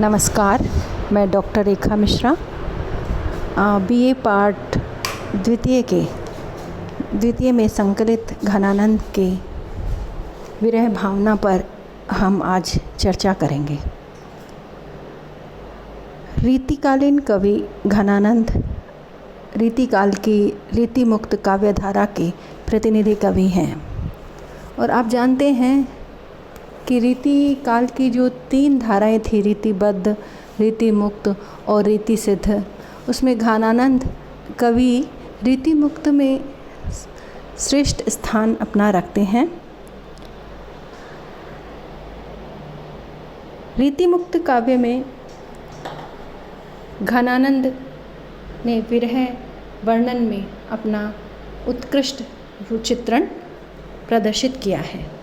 नमस्कार, मैं डॉक्टर रेखा Mishra BA part द्वितीय में संकलित घनानंद के विरह भावना पर हम आज चर्चा करेंगे। रीतिकालीन कवि घनानंद रीतिकाल की रीतिमुक्त काव्यधारा के प्रतिनिधि कवि हैं और आप जानते हैं कि रीति काल की जो 3 धाराएं थी, रीतिबद्ध, रीतिमुक्त और रीति सिद्ध, उसमें घनानंद कवि रीतिमुक्त में श्रेष्ठ स्थान अपना रखते हैं। रीतिमुक्त काव्य में घनानंद ने विरह वर्णन में अपना उत्कृष्ट चित्रण प्रदर्शित किया है।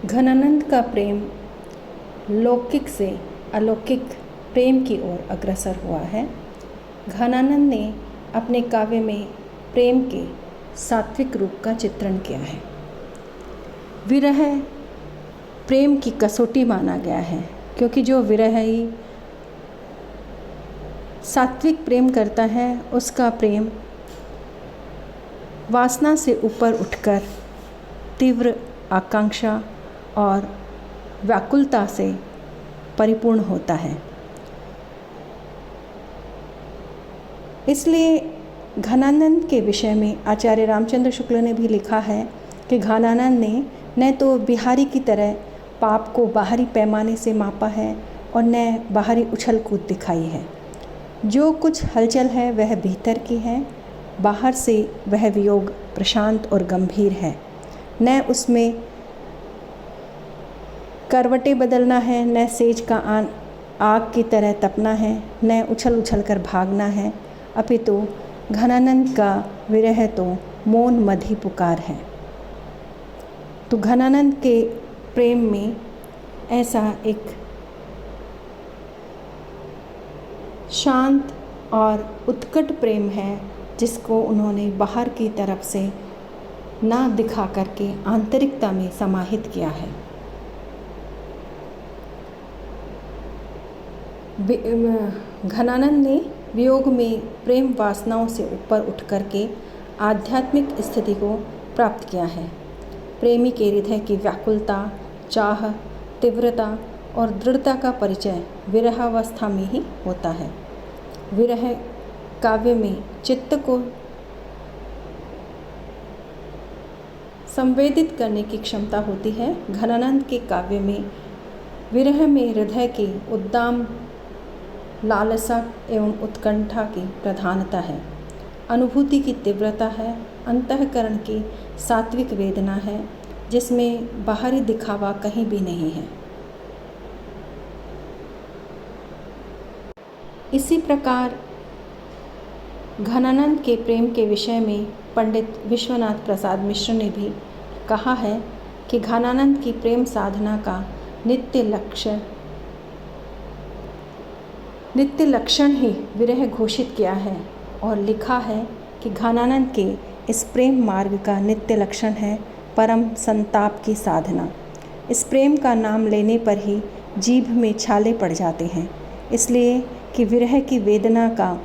घनानंद का प्रेम लौकिक से अलौकिक प्रेम की ओर अग्रसर हुआ है। घनानंद ने अपने काव्य में प्रेम के सात्विक रूप का चित्रण किया है। विरह प्रेम की कसौटी माना गया है, क्योंकि जो विरही सात्विक प्रेम करता है उसका प्रेम वासना से ऊपर उठकर तीव्र आकांक्षा और व्याकुलता से परिपूर्ण होता है। इसलिए घनानंद के विषय में आचार्य रामचंद्र शुक्ल ने भी लिखा है कि घनानंद ने न तो बिहारी की तरह पाप को बाहरी पैमाने से मापा है और न बाहरी उछल कूद दिखाई है। जो कुछ हलचल है वह भीतर की है, बाहर से वह वियोग प्रशांत और गंभीर है। न उसमें करवटें बदलना है, न सेज का आग की तरह तपना है, न उछल उछल कर भागना है, अपितु घनानंद का विरह तो मौन मधी पुकार है। तो घनानंद के प्रेम में ऐसा एक शांत और उत्कट प्रेम है जिसको उन्होंने बाहर की तरफ से ना दिखा करके आंतरिकता में समाहित किया है। घनानंद ने वियोग में प्रेम वासनाओं से ऊपर उठ करके आध्यात्मिक स्थिति को प्राप्त किया है। प्रेमी के हृदय की व्याकुलता, चाह, तीव्रता और दृढ़ता का परिचय विरहावस्था में ही होता है। विरह काव्य में चित्त को संवेदित करने की क्षमता होती है। घनानंद के काव्य में विरह में हृदय की उद्दाम लालसा एवं उत्कंठा की प्रधानता है, अनुभूति की तीव्रता है, अंतःकरण की सात्विक वेदना है जिसमें बाहरी दिखावा कहीं भी नहीं है। इसी प्रकार घनानंद के प्रेम के विषय में पंडित विश्वनाथ प्रसाद मिश्र ने भी कहा है कि घनानंद की प्रेम साधना का नित्य लक्षण ही विरह घोषित किया है और लिखा है कि घनानंद के इस प्रेम मार्ग का नित्य लक्षण है परम संताप की साधना। इस प्रेम का नाम लेने पर ही जीभ में छाले पड़ जाते हैं, इसलिए कि विरह की वेदना का,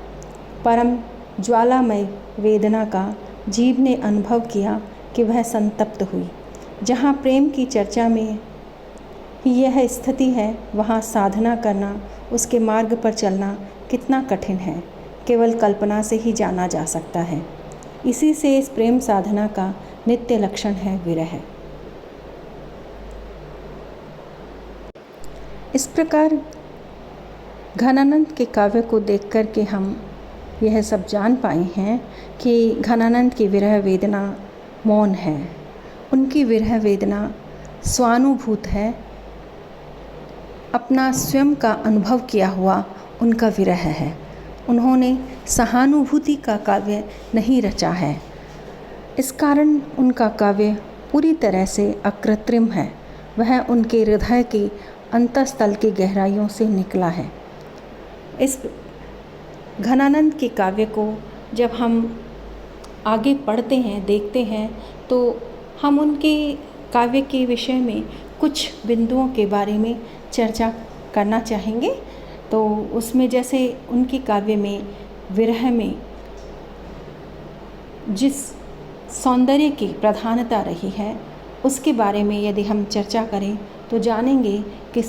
परम ज्वालामय वेदना का जीभ ने अनुभव किया कि वह संतप्त हुई। जहाँ प्रेम की चर्चा में यह स्थिति है, वहाँ साधना करना, उसके मार्ग पर चलना कितना कठिन है, केवल कल्पना से ही जाना जा सकता है। इसी से इस प्रेम साधना का नित्य लक्षण है विरह। इस प्रकार घनानंद के काव्य को देख कर के हम यह सब जान पाए हैं कि घनानंद की विरह वेदना मौन है। उनकी विरह वेदना स्वानुभूत है, अपना स्वयं का अनुभव किया हुआ उनका विरह है। उन्होंने सहानुभूति का काव्य नहीं रचा है। इस कारण उनका काव्य पूरी तरह से अकृत्रिम है। वह उनके हृदय की अंतःस्थल की गहराइयों से निकला है। इस घनानंद के काव्य को जब हम आगे पढ़ते हैं, देखते हैं, तो हम उनके काव्य के विषय में कुछ बिंदुओं के बारे में चर्चा करना चाहेंगे। तो उसमें जैसे उनके काव्य में विरह में जिस सौंदर्य की प्रधानता रही है उसके बारे में यदि हम चर्चा करें तो जानेंगे कि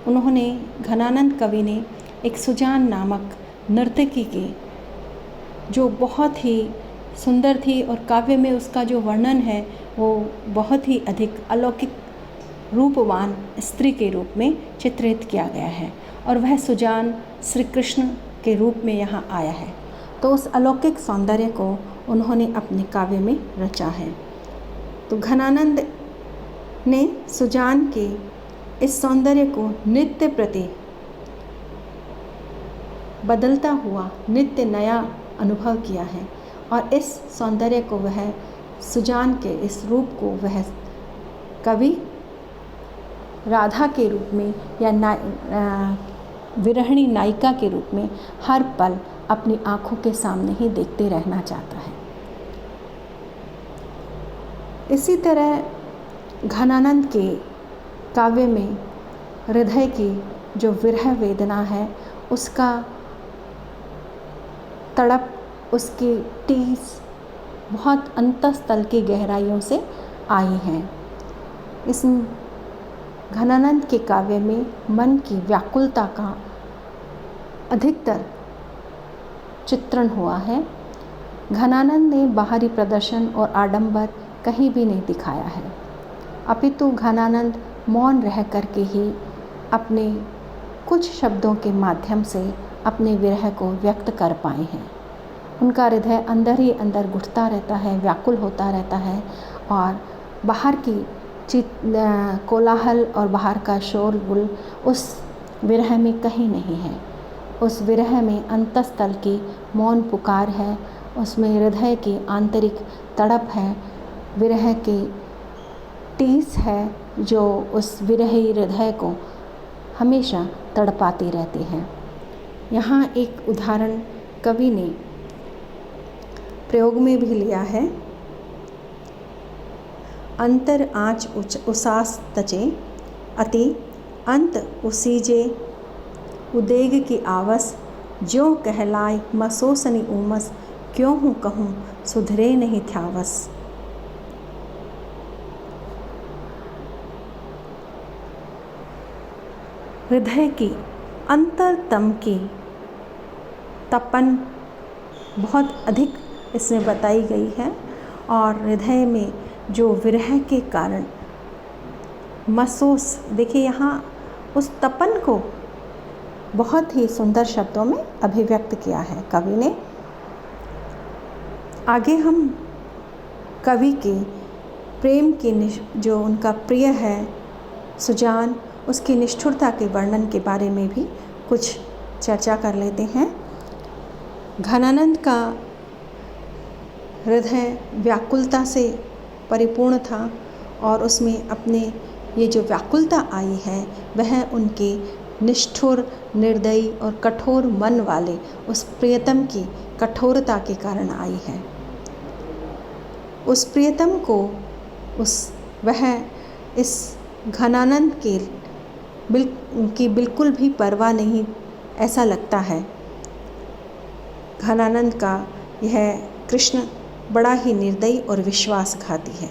उन्होंने घनानंद कवि ने एक सुजान नामक नर्तकी की जो बहुत ही सुंदर थी और काव्य में उसका जो वर्णन है वो बहुत ही अधिक अलौकिक रूपवान स्त्री के रूप में चित्रित किया गया है और वह सुजान श्री कृष्ण के रूप में यहाँ आया है। तो उस अलौकिक सौंदर्य को उन्होंने अपने काव्य में रचा है। तो घनानंद ने सुजान के इस सौंदर्य को नित्य प्रति बदलता हुआ नित्य नया अनुभव किया है और इस सौंदर्य को वह सुजान के इस रूप को वह कवि राधा के रूप में या विरहिणी नायिका के रूप में हर पल अपनी आँखों के सामने ही देखते रहना चाहता है। इसी तरह घनानंद के काव्य में हृदय की जो विरह वेदना है उसका तड़प, उसकी टीस बहुत अंतःस्थल की गहराइयों से आई हैं। इस घनानंद के काव्य में मन की व्याकुलता का अधिकतर चित्रण हुआ है। घनानंद ने बाहरी प्रदर्शन और आडंबर कहीं भी नहीं दिखाया है, अपितु घनानंद मौन रह करके ही अपने कुछ शब्दों के माध्यम से अपने विरह को व्यक्त कर पाए हैं। उनका हृदय अंदर ही अंदर घुटता रहता है, व्याकुल होता रहता है और बाहर की कोलाहल और बाहर का शोरगुल उस विरह में कहीं नहीं है। उस विरह में अंतःस्थल की मौन पुकार है, उसमें हृदय की आंतरिक तड़प है, विरह की टीस है जो उस विरही हृदय को हमेशा तड़पाती रहती है। यहाँ एक उदाहरण कवि ने प्रयोग में भी लिया है। अंतर आँच उसास तचे अति अंत उसीजे उदेग की आवस ज्यों कहलाए मसोसनी उमस क्यों हूँ कहूँ सुधरे नहीं थ्यावस। हृदय की अंतरतम की तपन बहुत अधिक इसमें बताई गई है और हृदय में जो विरह के कारण महसूस, देखिए यहाँ उस तपन को बहुत ही सुंदर शब्दों में अभिव्यक्त किया है कवि ने। आगे हम कवि के प्रेम की जो उनका प्रिय है सुजान, उसकी निष्ठुरता के वर्णन के बारे में भी कुछ चर्चा कर लेते हैं। घनानंद का हृदय व्याकुलता से परिपूर्ण था और उसमें अपने ये जो व्याकुलता आई है वह उनके निष्ठुर, निर्दयी और कठोर मन वाले उस प्रियतम की कठोरता के कारण आई है। उस प्रियतम को वह इस घनानंद की बिल्कुल भी परवाह नहीं, ऐसा लगता है। घनानंद का यह कृष्ण बड़ा ही निर्दयी और विश्वासघाती है।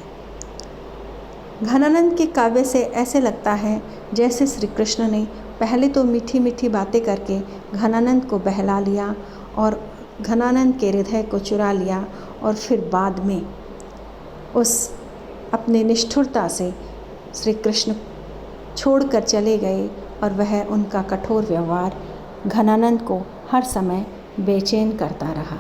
घनानंद के काव्य से ऐसे लगता है जैसे श्री कृष्ण ने पहले तो मीठी मीठी बातें करके घनानंद को बहला लिया और घनानंद के हृदय को चुरा लिया और फिर बाद में उस अपने निष्ठुरता से श्री कृष्ण छोड़कर चले गए और वह उनका कठोर व्यवहार घनानंद को हर समय बेचैन करता रहा।